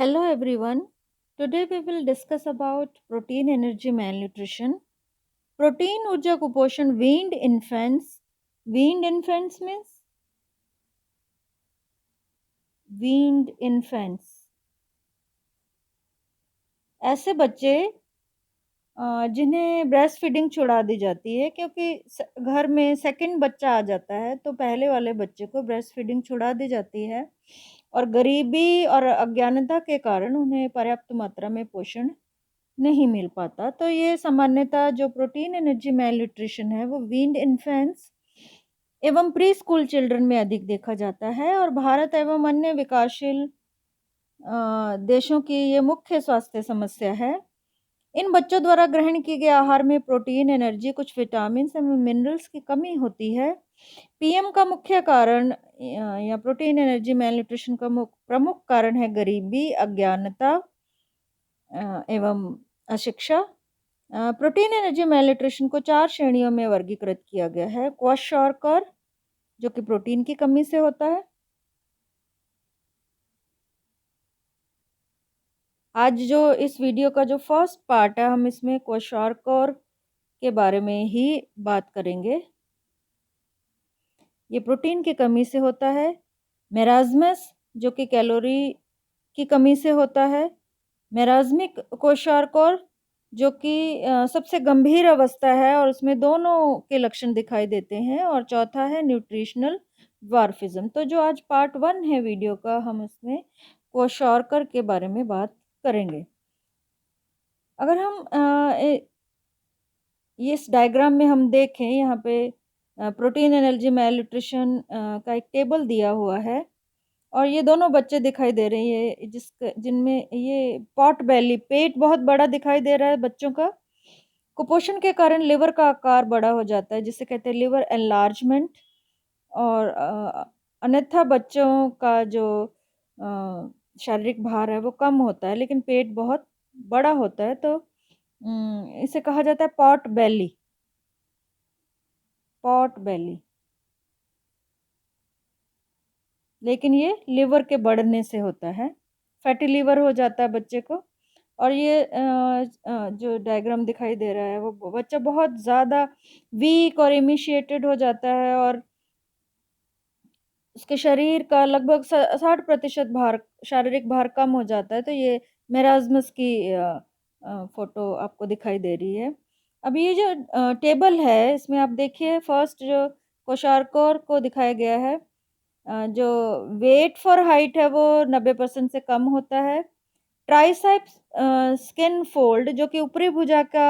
Hello everyone. Today we will discuss about protein energy malnutrition. Protein ऊर्जा कुपोषण weaned infants means weaned infants ऐसे बच्चे जिन्हें breast feeding छुड़ा दी जाती है क्योंकि घर में सेकंड बच्चा आ जाता है तो पहले वाले बच्चे को ब्रेस्ट फीडिंग छुड़ा दी जाती है और गरीबी और अज्ञानता के कारण उन्हें पर्याप्त मात्रा में पोषण नहीं मिल पाता। तो ये सामान्यतः जो प्रोटीन एनर्जी मेल न्यूट्रिशन है वो वीन्ड इन्फेंट्स एवं प्री स्कूल चिल्ड्रन में अधिक देखा जाता है और भारत एवं अन्य विकासशील देशों की ये मुख्य स्वास्थ्य समस्या है। इन बच्चों द्वारा ग्रहण किए गए आहार में प्रोटीन, एनर्जी, कुछ विटामिन एवं मिनरल्स की कमी होती है। पीएम का मुख्य कारण या प्रोटीन एनर्जी मेल न्यूट्रिशन का प्रमुख कारण है गरीबी, अज्ञानता एवं अशिक्षा। प्रोटीन एनर्जी मेल न्यूट्रिशन को 4 श्रेणियों में वर्गीकृत किया गया है। क्वाशॉर्कर जो कि प्रोटीन की कमी से होता है। आज जो इस वीडियो का जो फर्स्ट पार्ट है हम इसमें क्वाशॉर्कर के बारे में ही बात करेंगे। ये प्रोटीन की कमी से होता है। मेरास्मस जो कि कैलोरी की कमी से होता है। मेरास्मिक क्वाशॉर्कर जो कि सबसे गंभीर अवस्था है और उसमें दोनों के लक्षण दिखाई देते हैं। और चौथा है न्यूट्रिशनल वार्फिज्म। तो जो आज पार्ट 1 है वीडियो का हम उसमें क्वाशॉर्कर के बारे में बात करेंगे। अगर हम इस डायग्राम में हम देखें यहाँ पे प्रोटीन एनर्जी मेल न्यूट्रिशन का एक टेबल दिया हुआ है और ये दोनों बच्चे दिखाई दे रहे हैं जिनमें ये पॉट बेली पेट बहुत बड़ा दिखाई दे रहा है बच्चों का। कुपोषण के कारण लिवर का आकार बड़ा हो जाता है जिसे कहते हैं लिवर एनलार्जमेंट। और अन्यथा बच्चों का जो शारीरिक भार है वो कम होता है लेकिन पेट बहुत बड़ा होता है। तो इसे कहा जाता है पॉट बेली। पॉट बेली लेकिन ये लिवर के बढ़ने से होता है। फैटी लिवर हो जाता है बच्चे को। और ये जो डायग्राम दिखाई दे रहा है वो बच्चा बहुत ज़्यादा वीक और इमिशिएटेड हो जाता है और उसके शरीर का लगभग 60% भार शारीरिक भार कम हो जाता है। तो ये मेरास्मस की फोटो आपको दिखाई दे रही है। अब ये जो टेबल है इसमें आप देखिए फर्स्ट जो क्वाशॉर्कर को दिखाया गया है जो वेट फॉर हाइट है वो 90% से कम होता है। ट्राइसेप्स स्किन फोल्ड जो कि ऊपरी भुजा का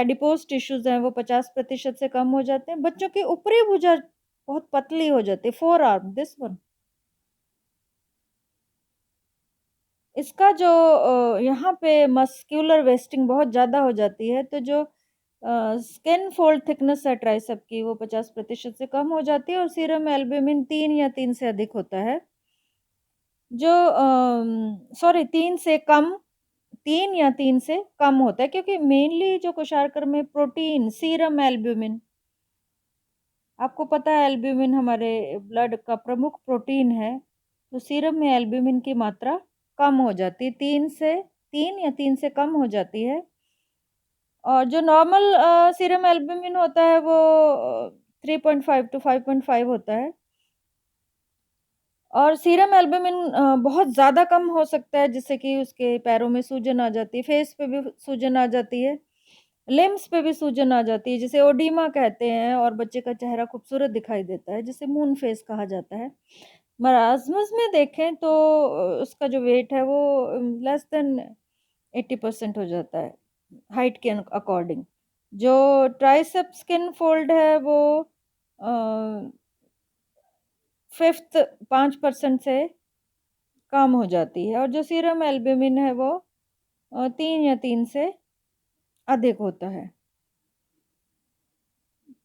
एडिपोज टिश्यूज हैं वो 50% से कम हो जाते हैं। बच्चों की ऊपरी भुजा बहुत पतली हो जाती है। फोर आर्म दिस वन इसका जो यहाँ पे मस्क्यूलर वेस्टिंग बहुत ज़्यादा हो जाती है। तो जो स्किन फोल्ड थिकनेस है ट्राइसेप की वो 50% से कम हो जाती है और सीरम एल्ब्यूमिन 3 या 3 से अधिक होता है। जो सॉरी 3 से कम 3 या 3 से कम होता है क्योंकि मेनली जो क्वाशॉर्कर में प्रोटीन सीरम एल्ब्यूमिन आपको पता है एल्ब्यूमिन हमारे ब्लड का प्रमुख प्रोटीन है। तो सीरम में एल्ब्यूमिन की मात्रा कम हो जाती है 3 या 3 से कम हो जाती है। और जो नॉर्मल सीरम एल्ब्यूमिन होता है वो 3.5 टू 5.5 होता है। और सीरम एल्ब्यूमिन बहुत ज़्यादा कम हो सकता है जिससे कि उसके पैरों में सूजन आ जाती है, फेस पे भी सूजन आ जाती है, लिम्स पे भी सूजन आ जाती है जिसे ओडीमा कहते हैं और बच्चे का चेहरा खूबसूरत दिखाई देता है जिसे मून फेस कहा जाता है। मरास्मस में देखें तो उसका जो वेट है वो लेस देन 80% हो जाता है हाइट के अकॉर्डिंग। जो ट्राइसेप स्किन फोल्ड है वो फिफ्थ 5% से कम हो जाती है और जो सीरम एल्ब्यूमिन है वो 3 या 3 से अधिक होता है।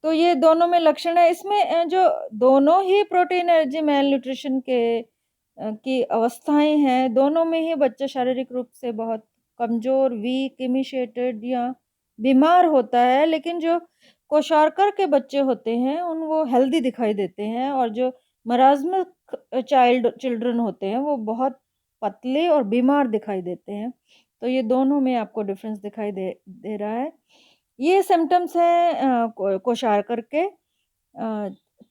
तो ये दोनों में लक्षण है। इसमें जो दोनों ही प्रोटीन एनर्जी मेल न्यूट्रिशन की अवस्थाएं हैं दोनों में ही बच्चा शारीरिक रूप से बहुत कमजोर, वीक, इमिशिएटेड या बीमार होता है। लेकिन जो क्वाशॉर्कर के बच्चे होते हैं उन वो हेल्दी दिखाई देते हैं और जो मरास्मिक चिल्ड्रन होते हैं वो बहुत पतले और बीमार दिखाई देते हैं। तो ये दोनों में आपको डिफ़रेंस दिखाई दे दे रहा है। ये सिम्पटम्स हैं कोशार्कर के।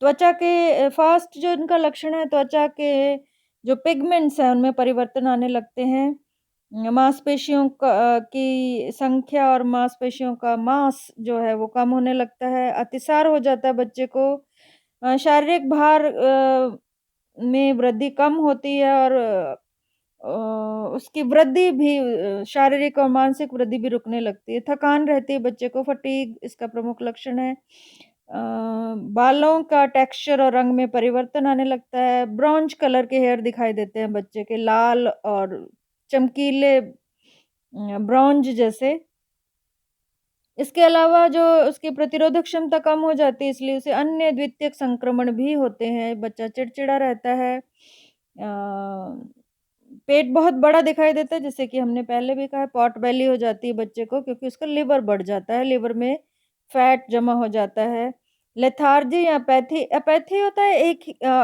त्वचा के फ़ास्ट जो इनका लक्षण है, त्वचा के जो पिगमेंट्स हैं उनमें परिवर्तन आने लगते हैं। मांसपेशियों की संख्या और मांसपेशियों का मास जो है वो कम होने लगता है, अतिसार हो जाता है बच्चे को। शारीरिक भार में वृद्धि कम होती है और उसकी वृद्धि भी शारीरिक और मानसिक वृद्धि भी रुकने लगती है। थकान रहती है बच्चे को, फटीग इसका प्रमुख लक्षण है। बालों का टेक्सचर और रंग में परिवर्तन आने लगता है। ब्रॉन्ज कलर के हेयर दिखाई देते हैं बच्चे के, लाल और चमकीले ब्रॉन्ज जैसे। इसके अलावा जो उसकी प्रतिरोधक क्षमता कम हो जाती है, इसलिए उसे अन्य द्वितीयक संक्रमण भी होते हैं। बच्चा चिड़चिड़ा रहता है। पेट बहुत बड़ा दिखाई देता है, जैसे कि हमने पहले भी कहा, पॉट बेली हो जाती है बच्चे को क्योंकि उसका लिवर बढ़ जाता है, लिवर में फैट जमा हो जाता है। लेथार्जी या अपैथी, अपैथी होता है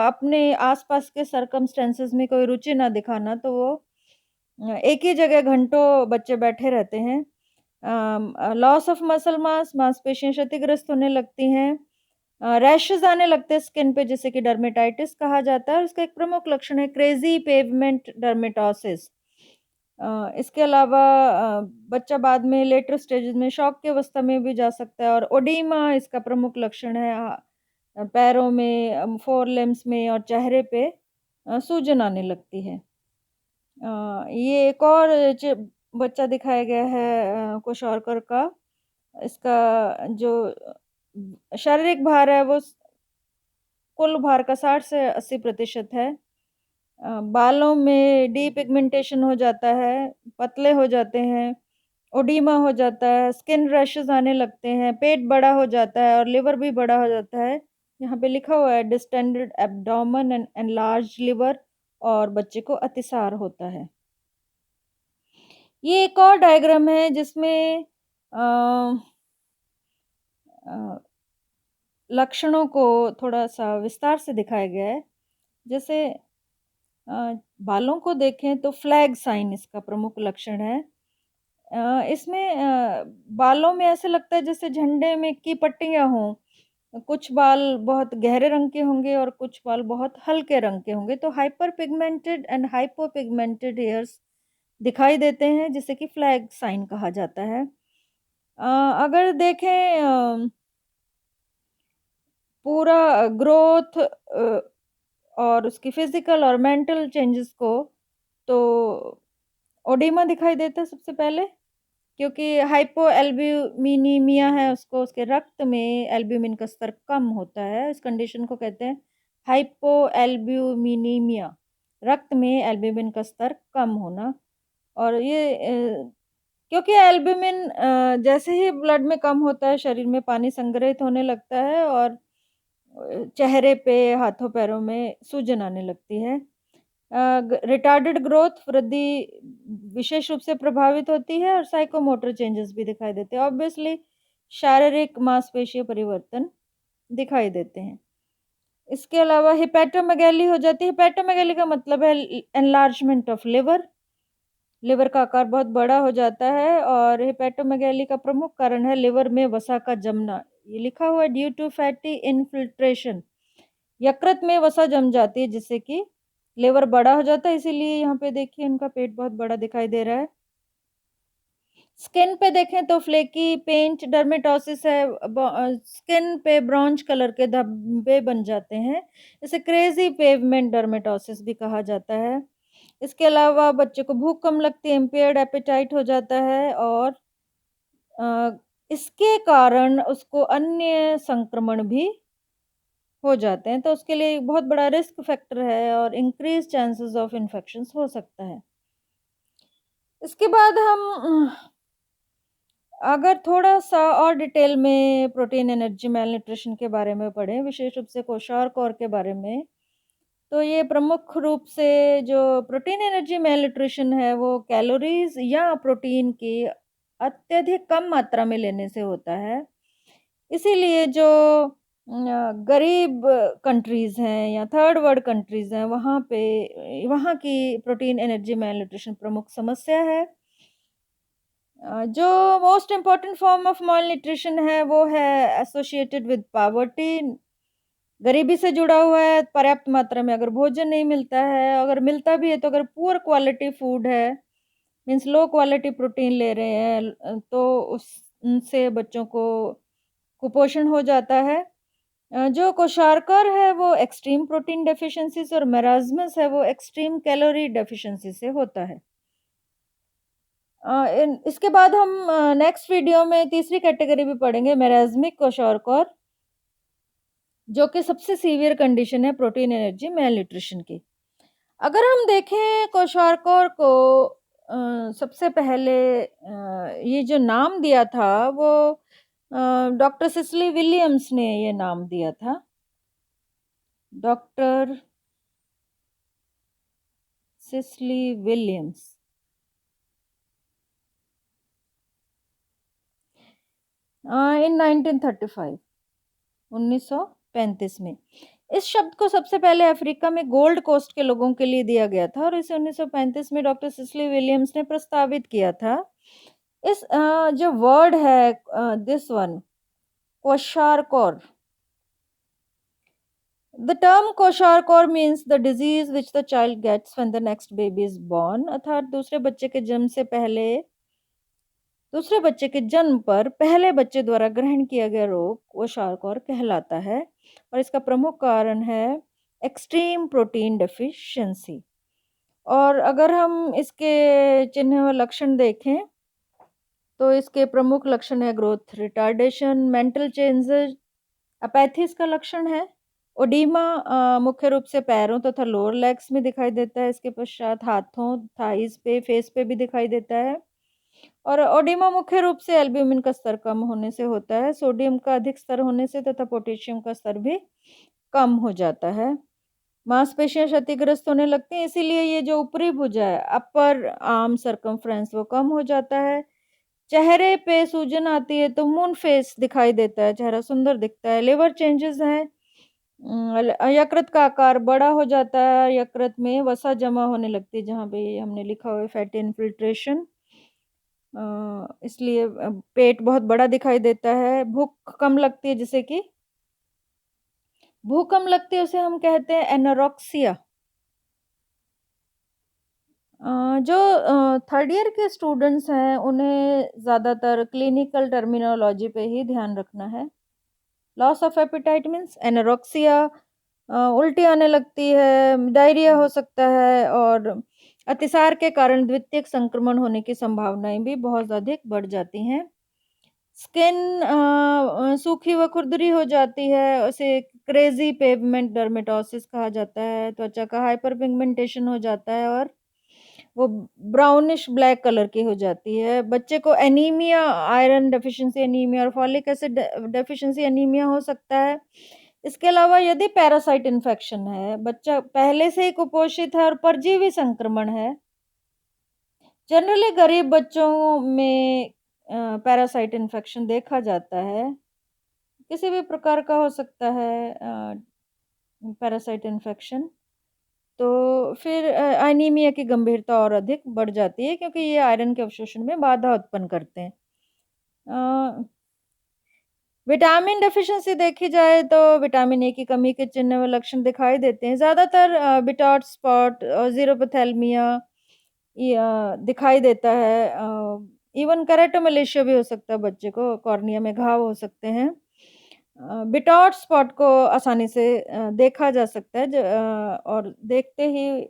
अपने आसपास के सर्कमस्टेंसेस में कोई रुचि ना दिखाना, तो वो एक ही जगह घंटों बच्चे बैठे रहते हैं। लॉस ऑफ मसल मास, मांसपेशियाँ क्षतिग्रस्त होने लगती हैं। रैशेज़ आने लगते हैं स्किन पे, जिसे कि डर्मेटाइटिस कहा जाता है और इसका एक प्रमुख लक्षण है क्रेज़ी पेवमेंट डर्मेटोसिस। इसके अलावा बच्चा बाद में लेटर स्टेजेस में शॉक की अवस्था में भी जा सकता है और ओडीमा इसका प्रमुख लक्षण है। पैरों में, फोर लिम्स में और चेहरे पे सूजन आने लगती है। ये एक और बच्चा दिखाया गया है क्वेशार्कर का। इसका जो शारीरिक भार है वो कुल भार का 60 से 80% है। बालों में डीपिगमेंटेशन हो जाता है, पतले हो जाते हैं, ओडीमा हो जाता है, स्किन रैशेज़ आने लगते हैं, पेट बड़ा हो जाता है और लिवर भी बड़ा हो जाता है। यहाँ पे लिखा हुआ है distended abdomen and enlarged liver, और बच्चे को अतिसार होता है। ये एक और डायग्राम है जिसमें अ अ, लक्षणों को थोड़ा-सा विस्तार से दिखाया गया है। जैसे बालों को देखें तो फ्लैग साइन इसका प्रमुख लक्षण है। इसमें बालों में ऐसा लगता है जैसे झंडे में की पट्टियाँ हों। कुछ बाल बहुत गहरे रंग के होंगे और कुछ बाल बहुत हल्के रंग के होंगे। तो hyper pigmented and hypo pigmented hairs दिखाई देते हैं, जिसे कि फ्लैग साइन कहा जाता है। अगर देखें पूरा ग्रोथ और उसकी फिजिकल और मेंटल चेंजेस को, तो ओडिमा दिखाई देता है सबसे पहले, क्योंकि हाइपोएल्ब्यूमिनीमिया है, उसको उसके रक्त में एल्ब्यूमिन का स्तर कम होता है। इस कंडीशन को कहते हैं हाइपोएल्ब्यूमिनीमिया, रक्त में एल्ब्यूमिन का स्तर कम होना। और ये क्योंकि एल्ब्यूमिन जैसे ही ब्लड में कम होता है, शरीर में पानी संग्रहित होने लगता है और चेहरे पे, हाथों पैरों में सूजन आने लगती है। रिटार्डेड ग्रोथ, वृद्धि विशेष रूप से प्रभावित होती है और साइकोमोटर चेंजेस भी दिखाई देते हैं। ऑब्वियसली शारीरिक मांसपेशीय परिवर्तन दिखाई देते हैं। इसके अलावा हिपैटोमेगैली हो जाती है। हिपैटोमेगैली का मतलब है एनलार्जमेंट ऑफ लिवर। लिवर का आकार बहुत बड़ा हो जाता है और हिपैटोमेगैली का प्रमुख कारण है लिवर में वसा का जमना। ये लिखा हुआ है ड्यू टू फैटी इन्फिल्ट्रेशन, यकृत में वसा जम जाती है जिससे कि लिवर बड़ा हो जाता है। इसीलिए यहाँ पे देखिए इनका पेट बहुत बड़ा दिखाई दे रहा है। स्किन पे देखें तो फ्लेकी पेंट डर्मेटोसिस है। स्किन पे ब्रॉन्ज कलर के धब्बे बन जाते हैं, इसे क्रेजी पेवमेंट डर्मेटोसिस भी कहा जाता है। इसके अलावा बच्चे को भूख कम लगती है, इम्पेयर्ड एपेटाइट हो जाता है और अ, इसके कारण उसको अन्य संक्रमण भी हो जाते हैं, तो उसके लिए एक बहुत बड़ा रिस्क फैक्टर है और इंक्रीज चांसेस ऑफ इन्फेक्शंस हो सकता है। इसके बाद हम अगर थोड़ा-सा और डिटेल में प्रोटीन एनर्जी मैलन्यूट्रिशन के बारे में पढ़ें, विशेष रूप से क्वेशार्कर के बारे में, तो ये प्रमुख रूप से जो प्रोटीन एनर्जी मैलन्यूट्रिशन है, वो कैलोरीज़ या प्रोटीन की अत्यधिक कम मात्रा में लेने से होता है। इसीलिए जो गरीब कंट्रीज़ हैं या थर्ड वर्ल्ड कंट्रीज़ हैं, वहाँ की प्रोटीन एनर्जी malन्यूट्रिशन प्रमुख समस्या है। जो मोस्ट इम्पोर्टेंट फॉर्म ऑफ malन्यूट्रिशन है, वो है एसोसिएटेड विद पॉवर्टी, गरीबी से जुड़ा हुआ है। पर्याप्त मात्रा में अगर भोजन नहीं मिलता है, अगर मिलता भी है तो अगर पुअर क्वालिटी फूड है, मीन्स लो क्वालिटी प्रोटीन ले रहे हैं, तो उस उनसे बच्चों को कुपोषण हो जाता है। जो क्वेशारकर है वो एक्सट्रीम प्रोटीन डेफिशिएंसी से, और मेरास्मस है वो एक्सट्रीम कैलोरी डेफिशिएंसी से होता है। इसके बाद हम नेक्स्ट वीडियो में तीसरी कैटेगरी भी पढ़ेंगे, मेरास्मिक क्वेशारकर, जो कि सबसे सीवियर कंडीशन है प्रोटीन एनर्जी malन्यूट्रिशन की। अगर हम देखें क्वेशारकर को, सबसे पहले ये जो नाम दिया था वो डॉक्टर सिसिली विलियम्स ने ये नाम दिया था। Doctor Sicily Williams. इन 1935, 1935 में। इस शब्द को सबसे पहले अफ्रीका में गोल्ड कोस्ट के लोगों के लिए दिया गया था, और इसे 1935 में डॉक्टर सिसिली विलियम्स ने प्रस्तावित किया था। इस जो वर्ड है, this one, kwashiorkor, the term kwashiorkor means the disease which the child gets when the next baby is born, अर्थात दूसरे बच्चे के जन्म पर पहले बच्चे द्वारा ग्रहण किया गया रोग क्वेशारकर कहलाता है, और इसका प्रमुख कारण है एक्सट्रीम प्रोटीन डेफिशिएंसी। और अगर हम इसके चिन्ह व लक्षण देखें तो इसके प्रमुख लक्षण है growth retardation, mental changes, apathy इसका लक्षण है। ओडीमा मुख्य रूप से पैरों तथा लोअर लेग्स में दिखाई देता है। इसके पश्चात हाथों, थाइस पे, फेस पे भी दिखाई देता है। और ओडीमा मुख्य रूप से एल्ब्यूमिन का स्तर कम होने से होता है, सोडियम का अधिक स्तर होने से तथा पोटेशियम का स्तर भी कम हो जाता है। मांसपेशियां क्षतिग्रस्त होने लगती हैं, इसीलिए ये जो ऊपरी भुजा है, अपर आर्म सर्कमफ्रेंस, वो कम हो जाता है। चेहरे पे सूजन आती है तो मून फेस दिखाई देता है, चेहरा सुंदर दिखता है। लिवर चेंजेस हैं, यकृत का आकार बड़ा हो जाता है, यकृत में वसा जमा होने लगती है, जहाँ पे हमने लिखा हुआ है फैटी इन्फिल्ट्रेशन। इसलिए पेट बहुत बड़ा दिखाई देता है। भूख कम लगती है, जिसे कि भूख कम लगती है उसे हम कहते हैं एनोरेक्सिया। जो थर्ड ईयर के स्टूडेंट्स हैं उन्हें ज़्यादातर क्लिनिकल टर्मिनोलॉजी पे ही ध्यान रखना है। Loss of appetite means anorexia, उल्टी आने लगती है, डायरिया हो सकता है, और अतिसार के कारण द्वितीयक संक्रमण होने की संभावनाएं भी बहुत अधिक बढ़ जाती हैं। स्किन सूखी व खुरदरी हो जाती है, उसे क्रेजी पेवमेंट डर्मेटोसिस कहा जाता है। त्वचा का हाइपर पिगमेंटेशन हो जाता है और वो ब्राउनिश ब्लैक कलर की हो जाती है। बच्चे को एनीमिया, आयरन डेफिशिएंसी एनीमिया और फॉलिक एसिड डेफिशिएंसी एनीमिया हो सकता है। इसके अलावा यदि पैरासाइट इन्फेक्शन है, बच्चा पहले से ही कुपोषित है और परजीवी संक्रमण है, जनरली गरीब बच्चों में पैरासाइट इन्फेक्शन देखा जाता है, किसी भी प्रकार का हो सकता है पैरासाइट इन्फेक्शन। तो फिर एनीमिया की गंभीरता और अधिक बढ़ जाती है, क्योंकि ये आयरन के अवशोषण में बाधा उत्पन्न करते हैं। विटामिन डेफिशिएंसी देखी जाए तो विटामिन ए की कमी के चिन्ह व लक्षण दिखाई देते हैं। ज़्यादातर बिटॉट स्पॉट और ज़ीरोपैथेलमिया दिखाई देता है। इवन केराटोमलेशिया भी हो सकता है, बच्चे को कॉर्निया में घाव हो सकते हैं। बिटॉट स्पॉट को आसानी से देखा जा सकता है, और देखते ही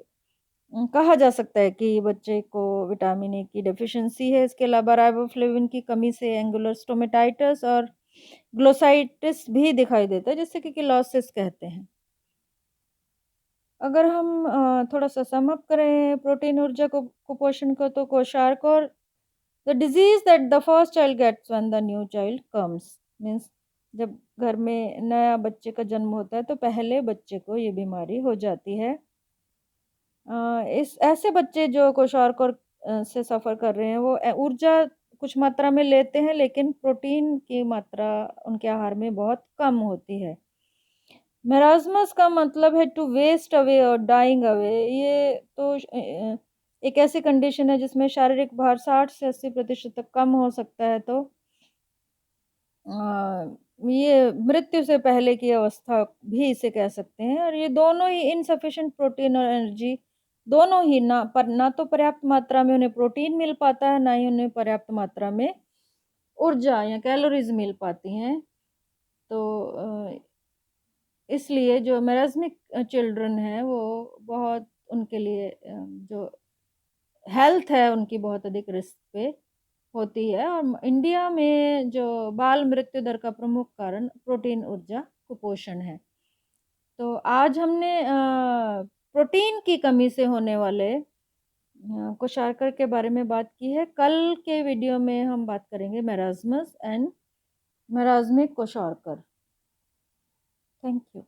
कहा जा सकता है कि बच्चे को विटामिन ए की डेफिशिएंसी है। इसके अलावा राइबोफ्लेविन की कमी से एंगुलर स्टोमेटाइटिस और ग्लोसाइटिस भी दिखाई देता है, जिससे कि किलोसिस कहते हैं। अगर हम थोड़ा सा सम अप करें प्रोटीन ऊर्जा को कुपोषण को, तो kwashiorkor, the disease that the first child gets when the new child comes, means जब घर में नया बच्चे का जन्म होता है तो पहले बच्चे को ये बीमारी हो जाती है। इस ऐसे बच्चे जो क्वेशारकर से सफ़र कर रहे हैं, वो ऊर्जा कुछ मात्रा में लेते हैं, लेकिन प्रोटीन की मात्रा उनके आहार में बहुत कम होती है। मेरास्मस का मतलब है टू वेस्ट अवे और डाइंग अवे। ये तो एक ऐसी कंडीशन है जिसमें शारीरिक भार 60 से 80% तक कम हो सकता है। तो ये मृत्यु से पहले की अवस्था भी इसे कह सकते हैं। और ये दोनों ही इनसफिशिएंट प्रोटीन और एनर्जी, दोनों ही ना तो पर्याप्त मात्रा में उन्हें प्रोटीन मिल पाता है, ना ही उन्हें पर्याप्त मात्रा में ऊर्जा या कैलोरीज मिल पाती हैं। तो इसलिए जो मेरास्मिक चिल्ड्रन हैं वो बहुत, उनके लिए जो हेल्थ है उनकी बहुत अधिक रिस्क पे होती है। और इंडिया में जो बाल मृत्यु दर का प्रमुख कारण प्रोटीन ऊर्जा कुपोषण है। तो आज हमने प्रोटीन की कमी से होने वाले क्वेशार्कर के बारे में बात की है। कल के वीडियो में हम बात करेंगे marasmus and marasmic kwashiorkor. Thank you.